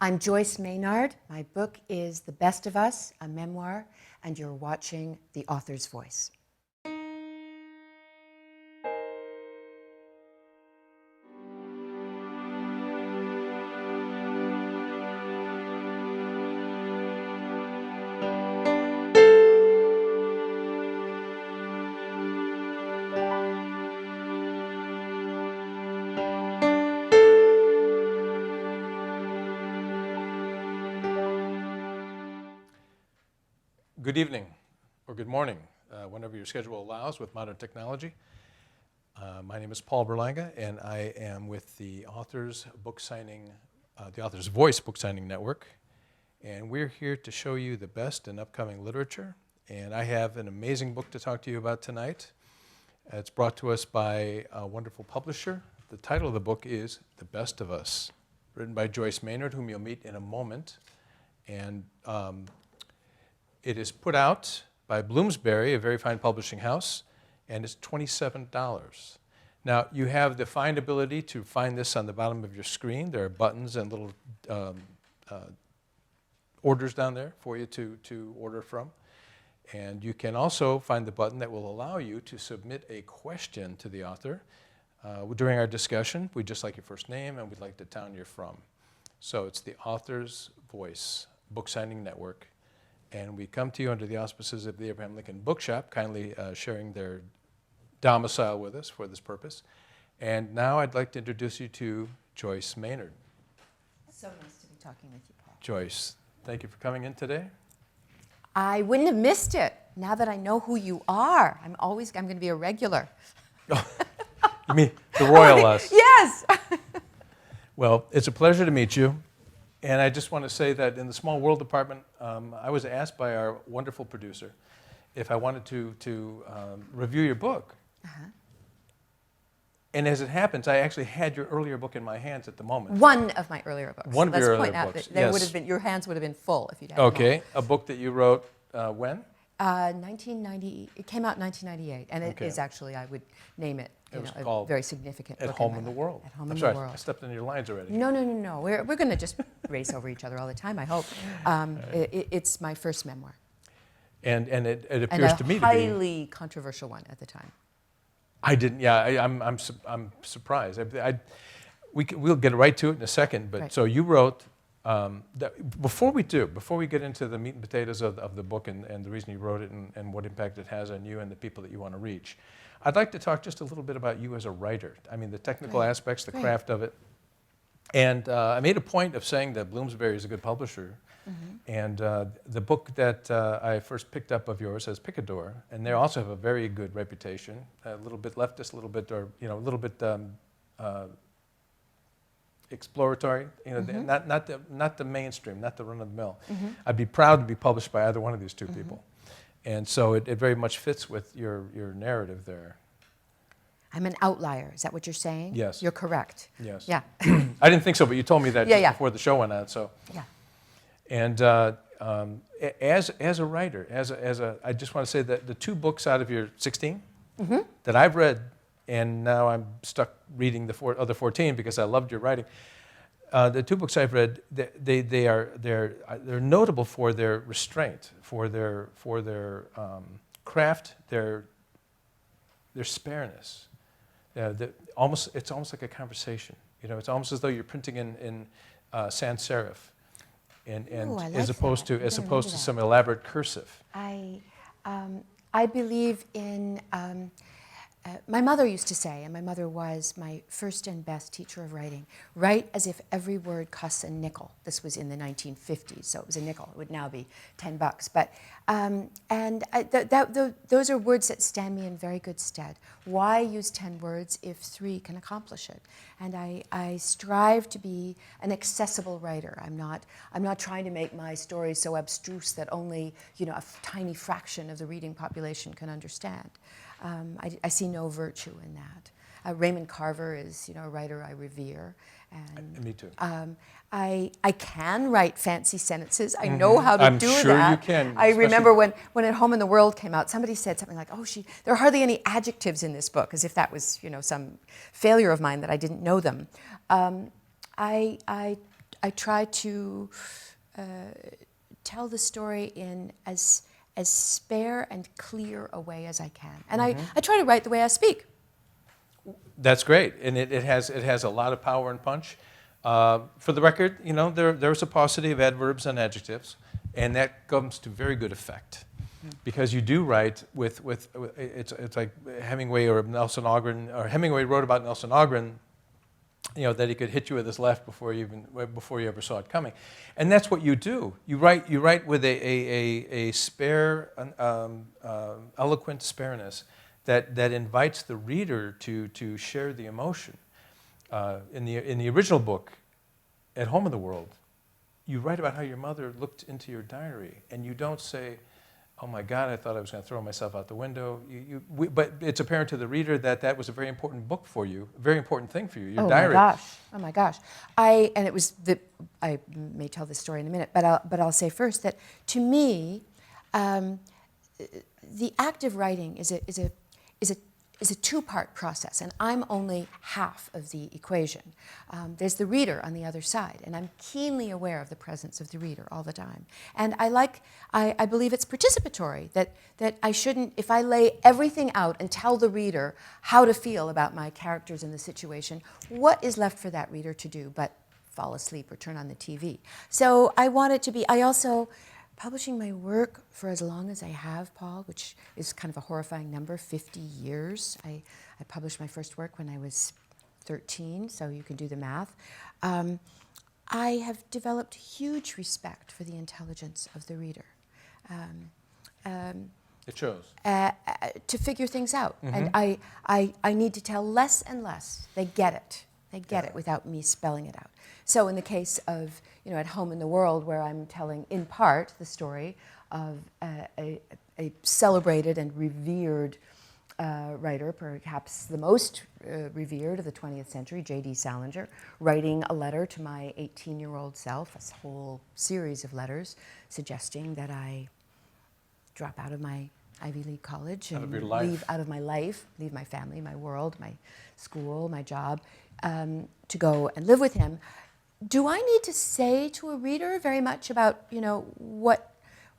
I'm Joyce Maynard. My book is The Best of Us, a memoir, and you're watching The Author's Voice. Good evening, or good morning, whenever your schedule allows with modern technology. My name is Paul Berlanga, and I am with the Author's Voice Book Signing Network. And we're here to show you the best in upcoming literature. And I have an amazing book to talk to you about tonight. It's brought to us by a wonderful publisher. The title of the book is The Best of Us, written by Joyce Maynard, whom you'll meet in a moment. And it is put out by Bloomsbury, a very fine publishing house, and it's $27. Now, you have the fine ability to find this on the bottom of your screen. There are buttons and little orders down there for you to order from. And you can also find the button that will allow you to submit a question to the author. During our discussion, we'd just like your first name and we'd like the town you're from. So it's the Author's Voice Book Signing Network. And we come to you under the auspices of the Abraham Lincoln Bookshop, kindly sharing their domicile with us for this purpose. And now I'd like to introduce you to Joyce Maynard. So nice to be talking with you, Paul. Joyce, thank you for coming in today. I wouldn't have missed it. Now that I know who you are, I'm going to be a regular. You mean the royal us? Yes. Well, it's a pleasure to meet you. And I just want to say that in the Small World department, I was asked by our wonderful producer if I wanted to review your book. Uh-huh. And as it happens, I actually had your earlier book in my hands at the moment. One of my earlier books. One of your earlier point out books, that yes. Your hands would have been full if you'd had Okay, a book that you wrote when? 1990. It came out in 1998, and it is actually, I would name it, a very significant book. At Home in the World. At Home in the World. I stepped into your lines already. No. We're going to just race over each other all the time, I hope. It's my first memoir. And it appears to me to be... a highly controversial one at the time. I didn't, yeah, I'm surprised. We'll get right to it in a second, but right. So you wrote... before we get into the meat and potatoes of the book and the reason you wrote it and what impact it has on you and the people that you want to reach, I'd like to talk just a little bit about you as a writer. I mean, the technical aspects, the craft of it. And I made a point of saying that Bloomsbury is a good publisher. Mm-hmm. And the book that I first picked up of yours is Picador, and they also have a very good reputation, a little bit leftist, a little bit exploratory, mm-hmm. not the mainstream, not the run-of-the-mill. Mm-hmm. I'd be proud to be published by either one of these two mm-hmm. people. And so it very much fits with your narrative there. I'm an outlier. Is that what you're saying? Yes. You're correct. Yes. Yeah. I didn't think so, but you told me that before the show went on. So. Yeah. And as a writer, I just want to say that the two books out of your 16 mm-hmm. that I've read, and now I'm stuck reading the other 14 because I loved your writing. The two books I've read, they're notable for their restraint, for their craft, their spareness. It's almost like a conversation. It's almost as though you're printing in sans serif, and like as opposed to some elaborate cursive. I believe in. My mother used to say, and my mother was my first and best teacher of writing, write as if every word costs a nickel. This was in the 1950s, so it was a nickel. It would now be $10. But those are words that stand me in very good stead. Why use 10 words if 3 can accomplish it? And I strive to be an accessible writer. I'm not trying to make my stories so abstruse that only a tiny fraction of the reading population can understand. I see no virtue in that. Raymond Carver is, a writer I revere. And me too. I can write fancy sentences. I know how to do that. I'm sure you can. I remember when At Home in the World came out, somebody said something like, there are hardly any adjectives in this book, as if that was, some failure of mine that I didn't know them. I try to tell the story in as spare and clear a way as I can. And I try to write the way I speak. That's great, and it has a lot of power and punch. For the record, there's a paucity of adverbs and adjectives, and that comes to very good effect, because you do write with it's like Hemingway or Nelson Ogren, or Hemingway wrote about Nelson Ogren, that he could hit you with his left before you ever saw it coming, and that's what you do. You write with a spare, eloquent spareness that invites the reader to share the emotion. In the original book, At Home in the World, you write about how your mother looked into your diary, and you don't say, "Oh my God, I thought I was going to throw myself out the window." But it's apparent to the reader that was a very important book for you, a very important thing for you, your diary. Oh my gosh! I may tell this story in a minute, but I'll say first that to me, the act of writing is a two-part process, and I'm only half of the equation. There's the reader on the other side, and I'm keenly aware of the presence of the reader all the time. And I believe it's participatory, that I shouldn't, if I lay everything out and tell the reader how to feel about my characters in the situation, what is left for that reader to do but fall asleep or turn on the TV? So I want it to be, publishing my work for as long as I have, Paul, which is kind of a horrifying number, 50 years. I published my first work when I was 13, so you can do the math. I have developed huge respect for the intelligence of the reader. It shows. To figure things out. And I need to tell less and less. They get it. They get it without me spelling it out. So in the case of, At Home in the World, where I'm telling in part the story of a celebrated and revered writer, perhaps the most revered of the 20th century, J.D. Salinger, writing a letter to my 18-year-old self, a whole series of letters suggesting that I drop out of my Ivy League college and leave out of my life, leave my family, my world, my school, my job, to go and live with him. Do I need to say to a reader very much about,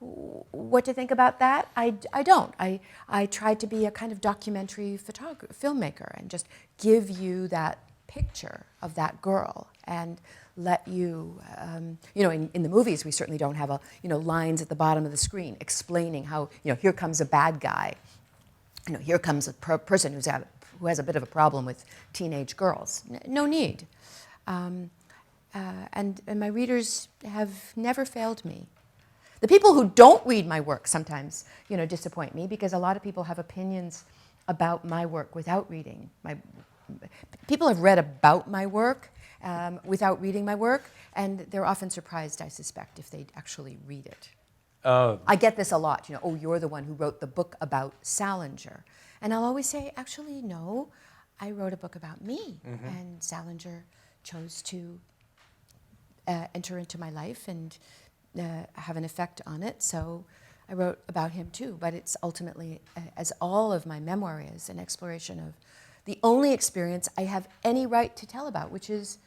what to think about that? I don't. I try to be a kind of documentary filmmaker and just give you that picture of that girl and let you, in the movies we certainly don't have lines at the bottom of the screen explaining how, here comes a bad guy, here comes a person who has a bit of a problem with teenage girls. No need. And my readers have never failed me. The people who don't read my work sometimes, disappoint me, because a lot of people have opinions about my work without reading. People have read about my work without reading my work, and they're often surprised, I suspect, if they actually read it. I get this a lot, you're the one who wrote the book about Salinger. And I'll always say, actually, no, I wrote a book about me, and Salinger chose to enter into my life and have an effect on it, so I wrote about him too. But it's ultimately, as all of my memoir is, an exploration of the only experience I have any right to tell about, which is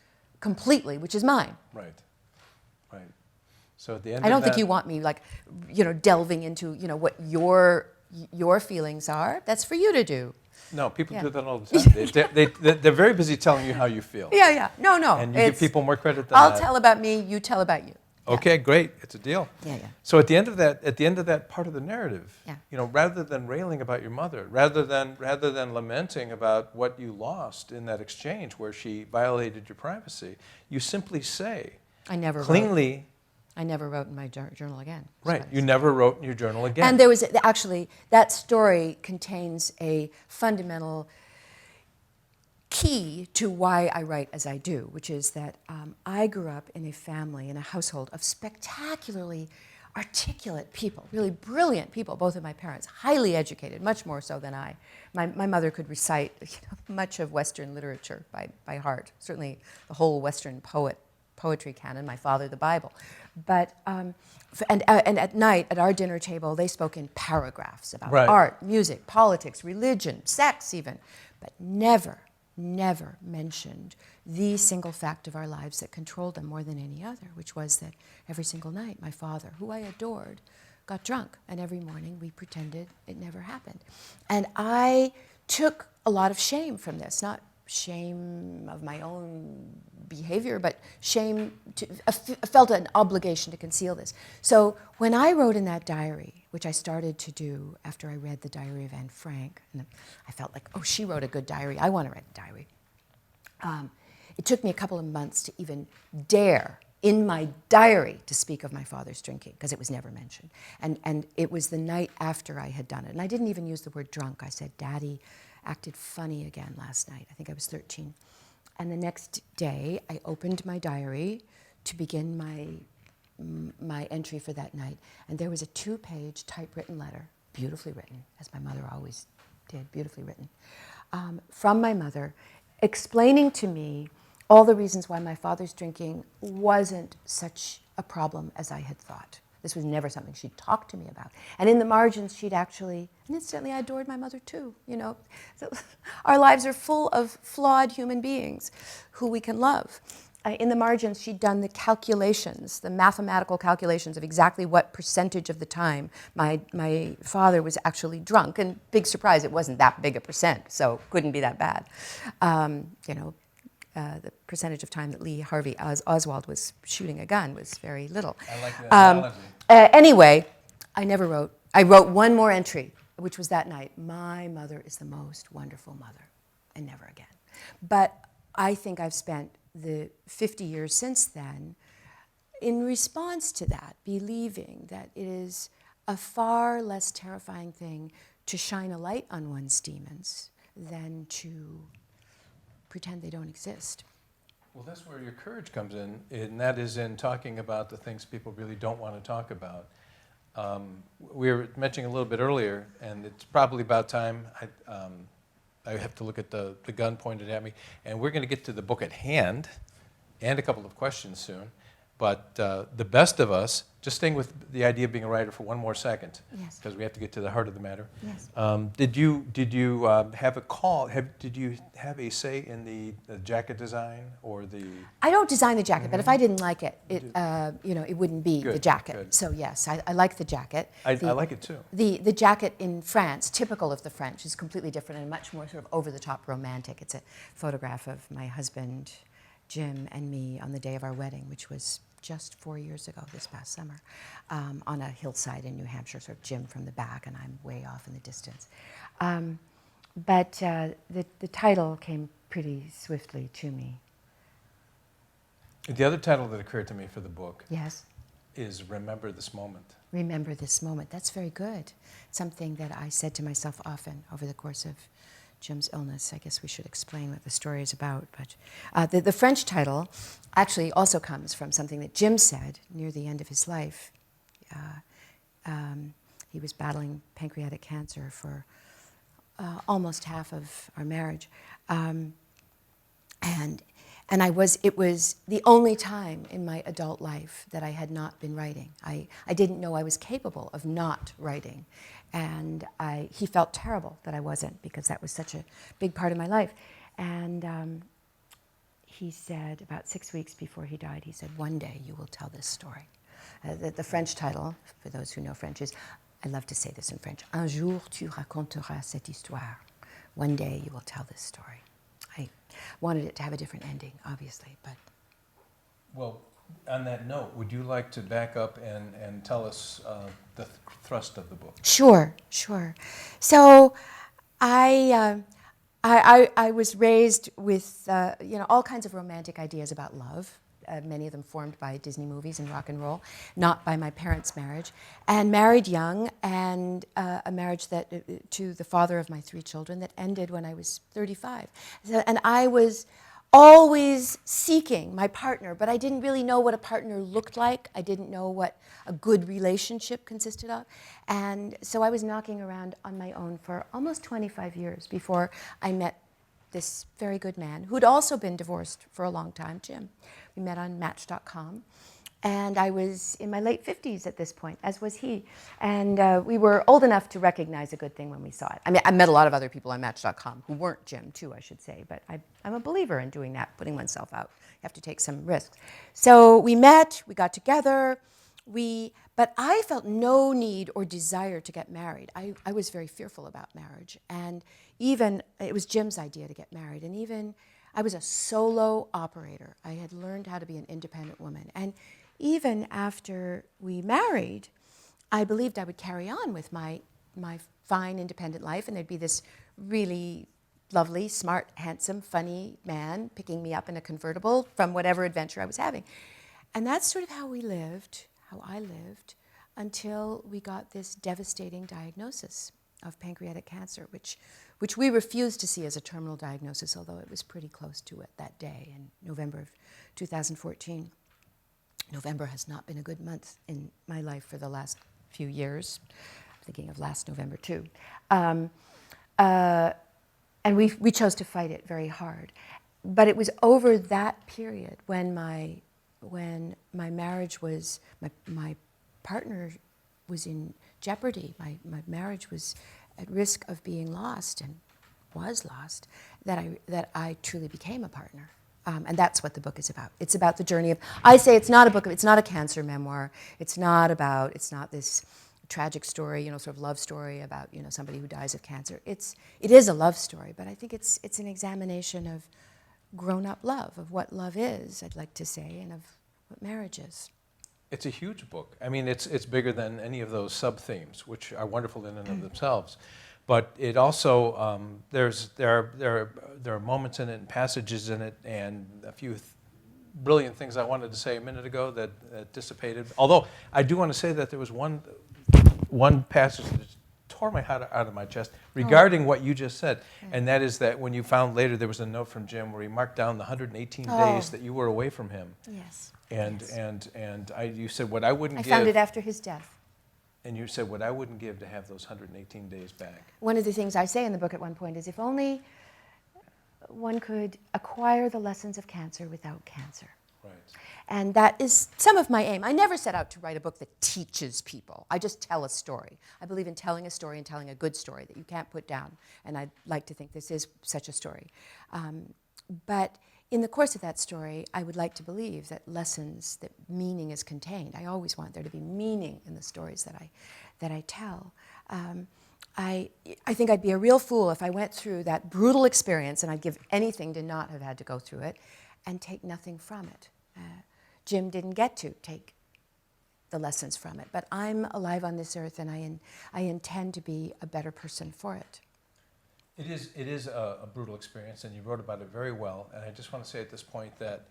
mine. Right. So at the end I don't think you want me delving into what your feelings are. That's for you to do. No, people do that all the time. They're very busy telling you how you feel. Yeah. No. And you give people more credit than I'll tell about me, you tell about you. Okay, great. It's a deal. Yeah. So at the end of that part of the narrative, rather than railing about your mother, rather than lamenting about what you lost in that exchange where she violated your privacy, you simply say, I never wrote in my journal again. Right. You never wrote in your journal again. And there was actually, that story contains a fundamental key to why I write as I do, which is that I grew up in a family, in a household of spectacularly articulate people, really brilliant people, both of my parents, highly educated, much more so than I. My mother could recite much of Western literature by heart, certainly the whole Western poetry canon, my father, the Bible. But, and at night, at our dinner table, they spoke in paragraphs about art, music, politics, religion, sex even, but never never mentioned the single fact of our lives that controlled them more than any other, which was that every single night my father, who I adored, got drunk, and every morning we pretended it never happened. And I took a lot of shame from this, not shame of my own behavior, but shame, I felt an obligation to conceal this. So when I wrote in that diary, which I started to do after I read the Diary of Anne Frank, and I felt like, oh, she wrote a good diary, I want to write a diary. It took me a couple of months to even dare in my diary to speak of my father's drinking, because it was never mentioned. And it was the night after I had done it. And I didn't even use the word drunk. I said, Daddy acted funny again last night. I think I was 13. And the next day, I opened my diary to begin my entry for that night. And there was a 2-page typewritten letter, beautifully written, as my mother always did, beautifully written, from my mother, explaining to me all the reasons why my father's drinking wasn't such a problem as I had thought. This was never something she'd talked to me about. And in the margins, she'd actually, and incidentally, I adored my mother too, you know. So our lives are full of flawed human beings who we can love. In the margins, she'd done the calculations, the mathematical calculations of exactly what percentage of the time my father was actually drunk. And big surprise, it wasn't that big a percent, so couldn't be that bad. You know, the percentage of time that Lee Harvey Oswald was shooting a gun was very little. I like that analogy. Anyway, I never wrote. I wrote one more entry, which was that night. My mother is the most wonderful mother, and never again. But I think I've spent the 50 years since then in response to that, believing that it is a far less terrifying thing to shine a light on one's demons than to pretend they don't exist. Well, that's where your courage comes in, and that is in talking about the things people really don't want to talk about. We were mentioning a little bit earlier, and it's probably about time. I have to look at the gun pointed at me, and we're going to get to the book at hand and a couple of questions soon. But the best of us, just staying with the idea of being a writer for one more second, Yes. because we have to get to the heart of the matter. Yes. Did you have a call? Did you have a say in the jacket design or the? I don't design the jacket, but if I didn't like it, you know, it wouldn't be Good, the jacket. good. So yes, I like the jacket. I like it too. The jacket in France, typical of the French, is completely different and much more sort of over-the-top romantic. It's a photograph of my husband, Jim, and me on the day of our wedding, which was just 4 years ago, this past summer, on a hillside in New Hampshire, sort of Jim from the back, and I'm way off in the distance. But the title came pretty swiftly to me. The other title that occurred to me for the book Yes. is Remember This Moment. Remember This moment. That's very good. Something that I said to myself often over the course of Jim's illness. I guess we should explain what the story is about. But the French title actually also comes from something that Jim said near the end of his life. He was battling pancreatic cancer for almost half of our marriage. And it was the only time in my adult life that I had not been writing. I didn't know I was capable of not writing. And he felt terrible that I wasn't, because that was such a big part of my life. And he said, about 6 weeks before he died, he said, one day you will tell this story. The French title, for those who know French, is, I love to say this in French, Un jour tu raconteras cette histoire. One day you will tell this story. I wanted it to have a different ending, obviously, but... Well, on that note, would you like to back up and tell us the thrust of the book? Sure. So I was raised with all kinds of romantic ideas about love, many of them formed by Disney movies and rock and roll, not by my parents' marriage, and married young, and a marriage that to the father of my 3 children that ended when I was 35. And I was always seeking my partner, but I didn't really know what a partner looked like. I didn't know what a good relationship consisted of. And so I was knocking around on my own for almost 25 years before I met this very good man who'd also been divorced for a long time, Jim. We met on Match.com. And I was in my late 50s at this point, as was he. And we were old enough to recognize a good thing when we saw it. I mean, I met a lot of other people on Match.com who weren't Jim, too, I should say. But I'm a believer in doing that, putting oneself out. You have to take some risks. So we met, we got together. But I felt no need or desire to get married. I was very fearful about marriage. And even, it was Jim's idea to get married. And even, I was a solo operator. I had learned how to be an independent woman. And even after we married, I believed I would carry on with my fine independent life, and there'd be this really lovely, smart, handsome, funny man picking me up in a convertible from whatever adventure I was having. And that's sort of how I lived, until we got this devastating diagnosis of pancreatic cancer, which we refused to see as a terminal diagnosis, although it was pretty close to it that day in November of 2014. November has not been a good month in my life for the last few years. I'm thinking of last November, too. And we chose to fight it very hard. But it was over that period when my marriage was, my partner was in jeopardy, my marriage was at risk of being lost and was lost, that I truly became a partner. And that's what the book is about. It's about the journey of, I say it's not a cancer memoir. It's not this tragic story, sort of love story about, somebody who dies of cancer. It is a love story, but I think it's an examination of grown-up love, of what love is, I'd like to say, and of what marriage is. It's a huge book. I mean, it's bigger than any of those sub-themes, which are wonderful in and of themselves. But it also, there are moments in it and passages in it and a few brilliant things I wanted to say a minute ago that dissipated. Although I do want to say that there was one passage that tore my heart out of my chest regarding what you just said. And that is that when you found later there was a note from Jim where he marked down the 118 days that you were away from him. Yes. And you said what I wouldn't give. I found it after his death. And you said, what I wouldn't give to have those 118 days back. One of the things I say in the book at one point is, if only one could acquire the lessons of cancer without cancer. Right. And that is some of my aim. I never set out to write a book that teaches people. I just tell a story. I believe in telling a story and telling a good story that you can't put down. And I'd like to think this is such a story. But in the course of that story, I would like to believe that lessons, that meaning is contained. I always want there to be meaning in the stories that I tell. I think I'd be a real fool if I went through that brutal experience, and I'd give anything to not have had to go through it, and take nothing from it. Jim didn't get to take the lessons from it, but I'm alive on this earth, and I intend to be a better person for it. It is a brutal experience, and you wrote about it very well. And I just want to say at this point that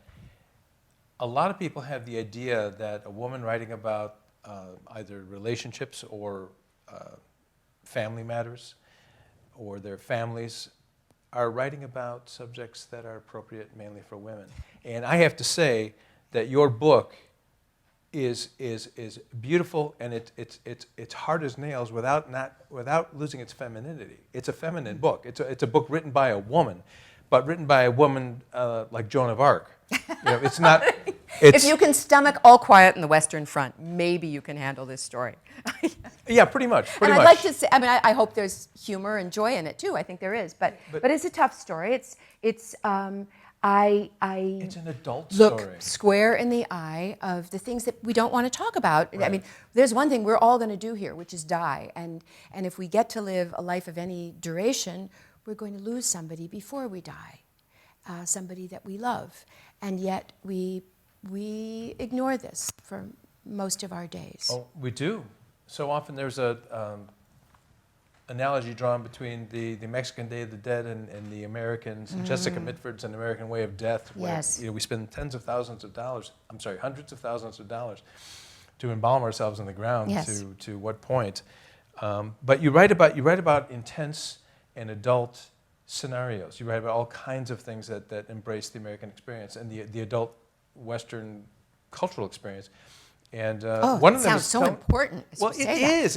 a lot of people have the idea that a woman writing about either relationships or family matters or their families are writing about subjects that are appropriate mainly for women. And I have to say that your book is beautiful, and it's hard as nails without losing its femininity. It's a feminine book. It's a book written by a woman, but written by a woman like Joan of Arc. It's not. If you can stomach All Quiet on the Western Front, maybe you can handle this story. Yeah, pretty much. I'd like to say, I hope there's humor and joy in it too. I think there is, but it's a tough story. It's an adult story. Look square in the eye of the things that we don't want to talk about. Right. I mean, there's one thing we're all going to do here, which is die. And if we get to live a life of any duration, we're going to lose somebody before we die, somebody that we love. And yet we ignore this for most of our days. Oh, we do. So often there's a analogy drawn between the Mexican Day of the Dead and the Americans, Jessica Mitford's An American Way of Death, where Yes. we spend hundreds of thousands of dollars to embalm ourselves in the ground. Yes. To what point? But you write about intense and adult scenarios. You write about all kinds of things that embrace the American experience and the adult Western cultural experience. And one of them sounds is so important. Well, it is.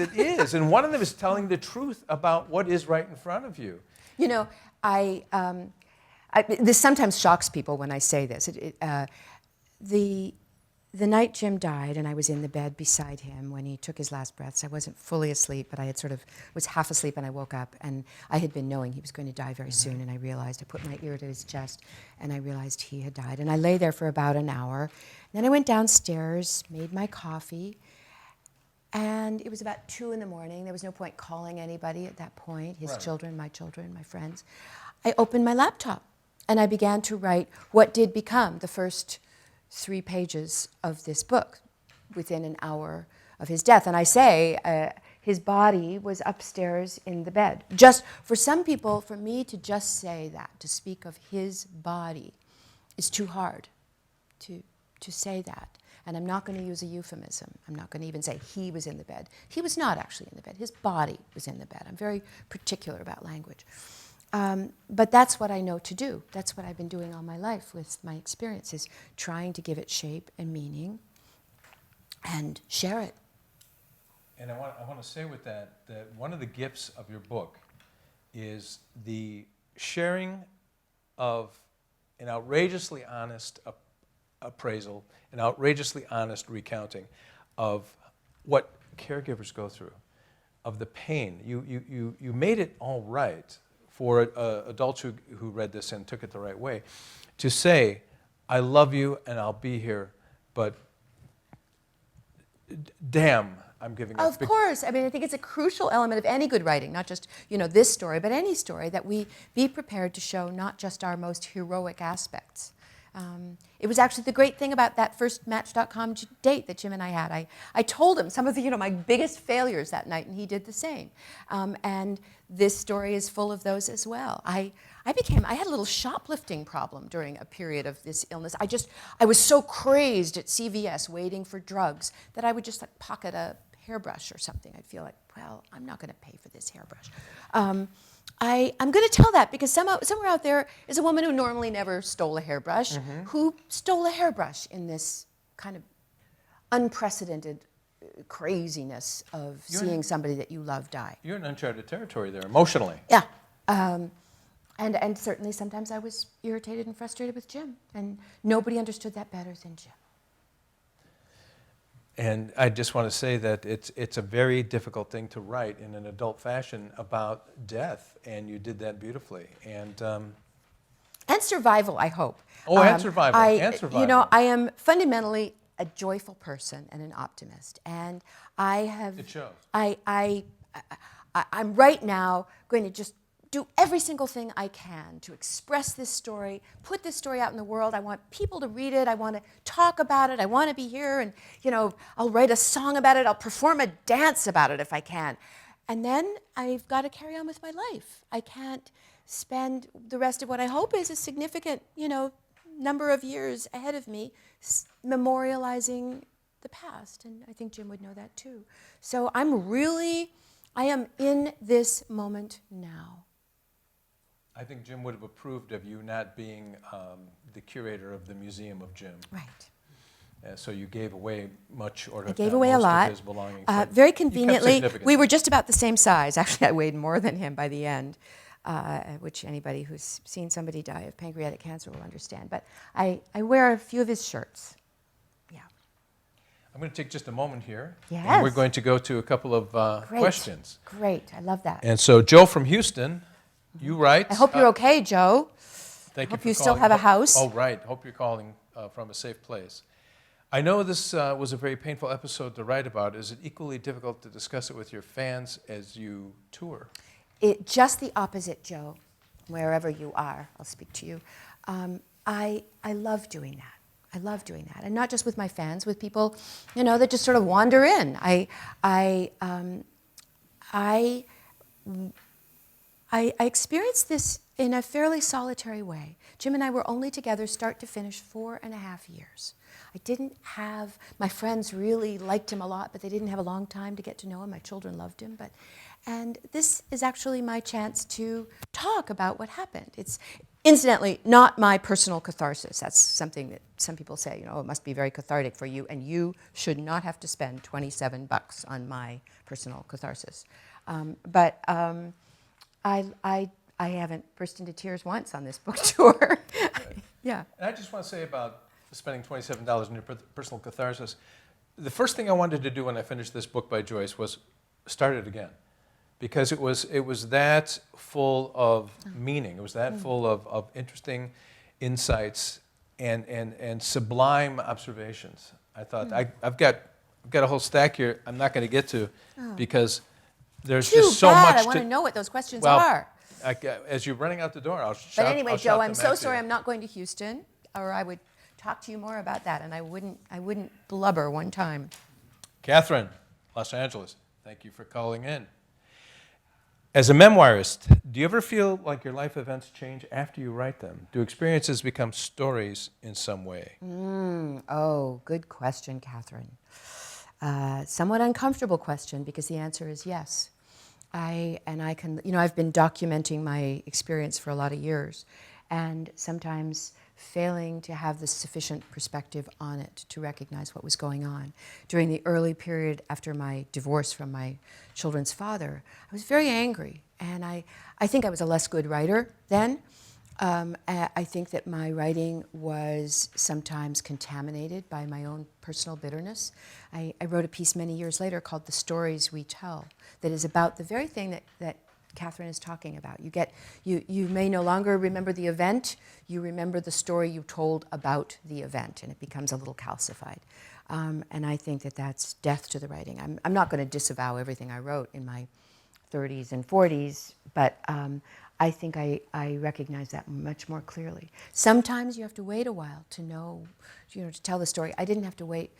And one of them is telling the truth about what is right in front of you. This sometimes shocks people when I say this. the night Jim died, and I was in the bed beside him when he took his last breaths, I wasn't fully asleep, but I had was half asleep, and I woke up, and I had been knowing he was going to die very soon, and I realized, I put my ear to his chest, and I realized he had died. And I lay there for about an hour. Then I went downstairs, made my coffee, and it was about 2 in the morning. There was no point calling anybody at that point, his children, my friends. I opened my laptop, and I began to write what did become the first 3 pages of this book within an hour of his death. And I say his body was upstairs in the bed. Just for some people, for me to just say that, to speak of his body, is too hard to say that. And I'm not going to use a euphemism. I'm not going to even say he was in the bed. He was not actually in the bed. His body was in the bed. I'm very particular about language. But that's what I know to do. That's what I've been doing all my life with my experiences, trying to give it shape and meaning and share it. And I want to say with that one of the gifts of your book is the sharing of an outrageously honest appraisal, an outrageously honest recounting of what caregivers go through, of the pain. You made it all right for adults who read this and took it the right way, to say, I love you and I'll be here, but damn, I'm giving up. Of course. I mean, I think it's a crucial element of any good writing, not just, this story, but any story, that we be prepared to show not just our most heroic aspects. It was actually the great thing about that first Match.com date that Jim and I had. I told him some of the, my biggest failures that night, and he did the same. And this story is full of those as well. I had a little shoplifting problem during a period of this illness. I was so crazed at CVS waiting for drugs that I would just pocket a hairbrush or something. I'd feel like, well, I'm not going to pay for this hairbrush. I'm going to tell that because somewhere out there is a woman who normally never stole a hairbrush, who stole a hairbrush in this kind of unprecedented craziness of seeing somebody that you love die. You're in uncharted territory there, emotionally. Yeah. And certainly sometimes I was irritated and frustrated with Jim, and nobody understood that better than Jim. And I just want to say that it's a very difficult thing to write in an adult fashion about death, and you did that beautifully. And survival, I hope. And survival. And survival. I am fundamentally a joyful person and an optimist, and I have. It shows. I'm right now going to just do every single thing I can to express this story, put this story out in the world. I want people to read it. I want to talk about it. I want to be here, and I'll write a song about it. I'll perform a dance about it if I can. And then I've got to carry on with my life. I can't spend the rest of what I hope is a significant, number of years ahead of me memorializing the past. And I think Jim would know that too. So I am in this moment now. I think Jim would have approved of you not being the curator of the Museum of Jim. Right. So you gave away much, or I gave away a lot. Of his belongings. Very conveniently, we were just about the same size. Actually, I weighed more than him by the end, which anybody who's seen somebody die of pancreatic cancer will understand. But I wear a few of his shirts. Yeah. I'm going to take just a moment here. Yes. And we're going to go to a couple of questions. Great. I love that. And so Joe from Houston, you write. I hope you're okay, Joe. Thank you. Hope you still have a house. Oh, right. Hope you're calling from a safe place. I know this was a very painful episode to write about. Is it equally difficult to discuss it with your fans as you tour? Just the opposite, Joe. Wherever you are, I'll speak to you. I love doing that. I love doing that, and not just with my fans, with people, that just sort of wander in. I experienced this in a fairly solitary way. Jim and I were only together, start to finish, 4.5 years. My friends really liked him a lot, but they didn't have a long time to get to know him. My children loved him, and this is actually my chance to talk about what happened. It's incidentally not my personal catharsis. That's something that some people say, it must be very cathartic for you, and you should not have to spend $27 on my personal catharsis. I haven't burst into tears once on this book tour. Yeah. And I just want to say about spending $27 on your personal catharsis. The first thing I wanted to do when I finished this book by Joyce was start it again, because it was that full of meaning. It was that full of interesting insights and sublime observations. I thought I've got a whole stack here. I'm not going to get to because there's just so much. I want to know what those questions are. As you're running out the door, I'll shout. But anyway, I'll Joe, shout I'm them so back to sorry you. I'm not going to Houston, or I would talk to you more about that, and I wouldn't blubber one time. Catherine, Los Angeles, thank you for calling in. As a memoirist, do you ever feel like your life events change after you write them? Do experiences become stories in some way? Oh, good question, Catherine. Somewhat uncomfortable question, because the answer is yes. I've been documenting my experience for a lot of years, and sometimes failing to have the sufficient perspective on it to recognize what was going on. During the early period after my divorce from my children's father, I was very angry, and I think I was a less good writer then. I think that my writing was sometimes contaminated by my own personal bitterness. I wrote a piece many years later called The Stories We Tell that is about the very thing that Catherine is talking about. You may no longer remember the event, you remember the story you told about the event, and it becomes a little calcified. And I think that that's death to the writing. I'm not going to disavow everything I wrote in my 30s and 40s, but I think I recognize that much more clearly. Sometimes you have to wait a while to know, to tell the story. I didn't have to wait,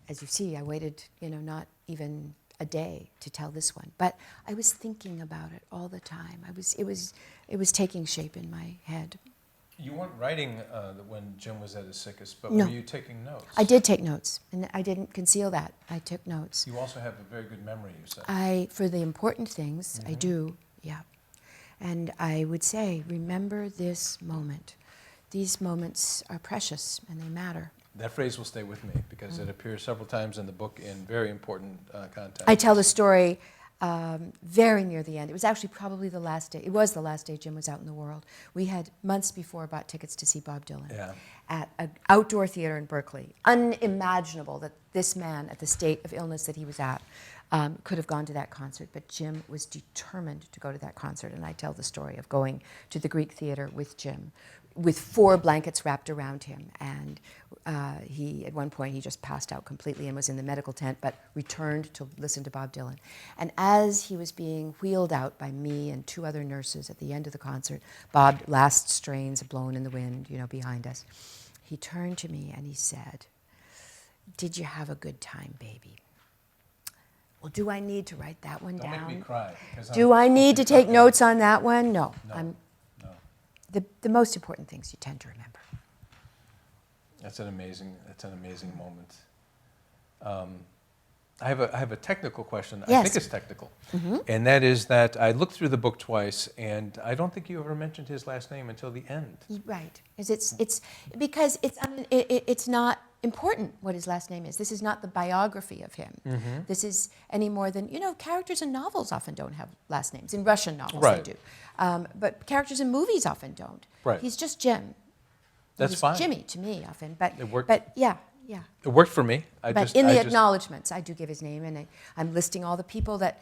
as you see, I waited, not even a day to tell this one. But I was thinking about it all the time. It was taking shape in my head. You weren't writing when Jim was at his sickest, but No. were you taking notes? I did take notes, and I didn't conceal that. I took notes. You also have a very good memory, you said. For the important things, I do, yeah. And I would say, remember this moment. These moments are precious, and they matter. That phrase will stay with me because it appears several times in the book in very important context. I tell the story very near the end. It was actually probably the last day. It was the last day Jim was out in the world. We had months before bought tickets to see Bob Dylan at an outdoor theater in Berkeley. Unimaginable that this man, at the state of illness that he was at, could have gone to that concert, but Jim was determined to go to that concert, and I tell the story of going to the Greek theater with Jim, with 4 blankets wrapped around him, and at one point he just passed out completely and was in the medical tent, but returned to listen to Bob Dylan. And as he was being wheeled out by me and 2 other nurses at the end of the concert, Bob, last strains blown in the wind, behind us, he turned to me and he said, "Did you have a good time, baby?" Well, do I need to write that one down? Don't make me cry. Do I need to take notes on that one? No. No. The most important things you tend to remember. That's an amazing moment. I have a technical question. Yes. I think it's technical, and that is that I looked through the book twice, and I don't think you ever mentioned his last name until the end. Right. It's because it's not important what his last name is. This is not the biography of him. This is any more than, characters in novels often don't have last names. In Russian novels Right. they do. But characters in movies often don't. Right. He's just Jim. That's He's fine. Jimmy to me often. But It worked. But yeah. It worked for me. But in the acknowledgments, I do give his name, and I'm listing all the people that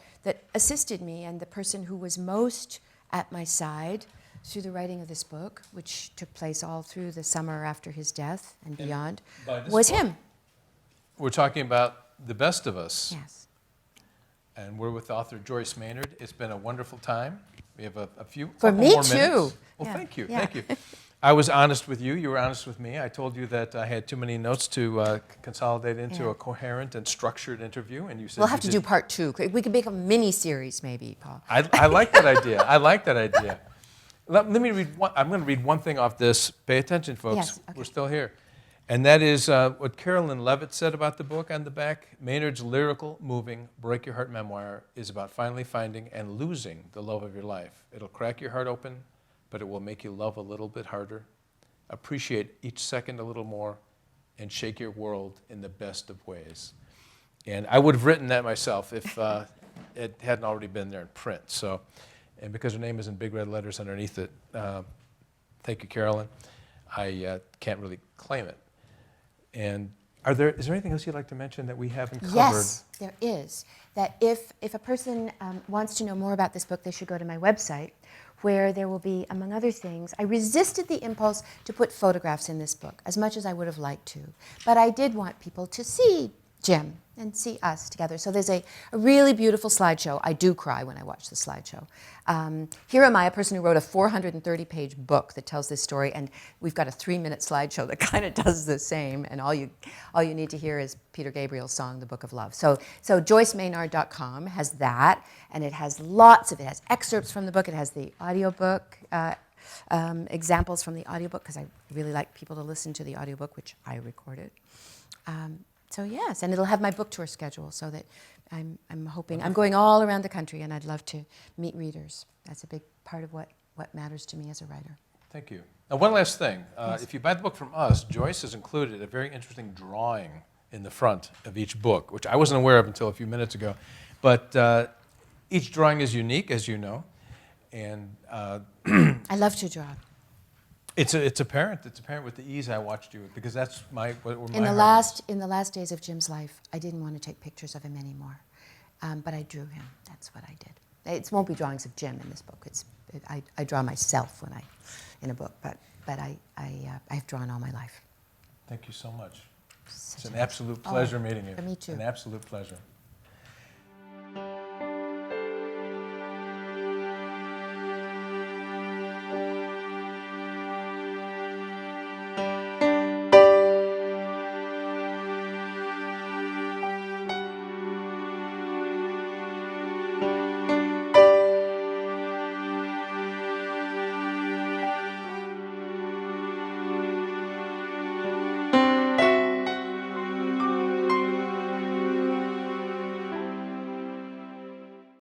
assisted me, and the person who was most at my side through the writing of this book, which took place all through the summer after his death and beyond, was him. We're talking about The Best of Us. Yes. And we're with author Joyce Maynard. It's been a wonderful time. We have a few For couple me more too. minutes. Well, Yeah. thank you. Yeah. Thank you. I was honest with you. You were honest with me. I told you that I had too many notes to consolidate into a coherent and structured interview, and you said We'll have to do part 2. We could make a mini-series maybe, Paul. I like that idea. I like that idea. Let me read one. I'm going to read one thing off this. Pay attention, folks. Yes, okay. We're still here. And that is what Carolyn Levitt said about the book on the back. Maynard's lyrical, moving, break-your-heart memoir is about finally finding and losing the love of your life. It'll crack your heart open, but it will make you love a little bit harder, appreciate each second a little more, and shake your world in the best of ways. And I would have written that myself if it hadn't already been there in print. So, and because her name is in big red letters underneath it, thank you, Carolyn. I can't really claim it. And is there anything else you'd like to mention that we haven't covered? Yes, there is. That if a person wants to know more about this book, they should go to my website, where there will be, among other things, I resisted the impulse to put photographs in this book, as much as I would have liked to. But I did want people to see Jim and see us together. So there's a really beautiful slideshow. I do cry when I watch the slideshow. Here am I, a person who wrote a 430-page book that tells this story, and we've got a 3-minute slideshow that kind of does the same, and all you need to hear is Peter Gabriel's song, The Book of Love. So JoyceMaynard.com has that, and it has it has excerpts from the book, it has the audiobook, examples from the audiobook, because I really like people to listen to the audiobook, which I recorded. So yes, and it'll have my book tour schedule, so that I'm hoping, I'm going all around the country, and I'd love to meet readers. That's a big part of what matters to me as a writer. Thank you. Now, one last thing. Yes. If you buy the book from us, Joyce has included a very interesting drawing in the front of each book, which I wasn't aware of until a few minutes ago. But each drawing is unique, as you know, and I love to draw. It's apparent. It's apparent with the ease I watched you, because that's my In the last days of Jim's life, I didn't want to take pictures of him anymore, but I drew him. That's what I did. It won't be drawings of Jim in this book. I draw myself in a book, but I've drawn all my life. Thank you so much. It's an absolute pleasure meeting you. For me too. An absolute pleasure.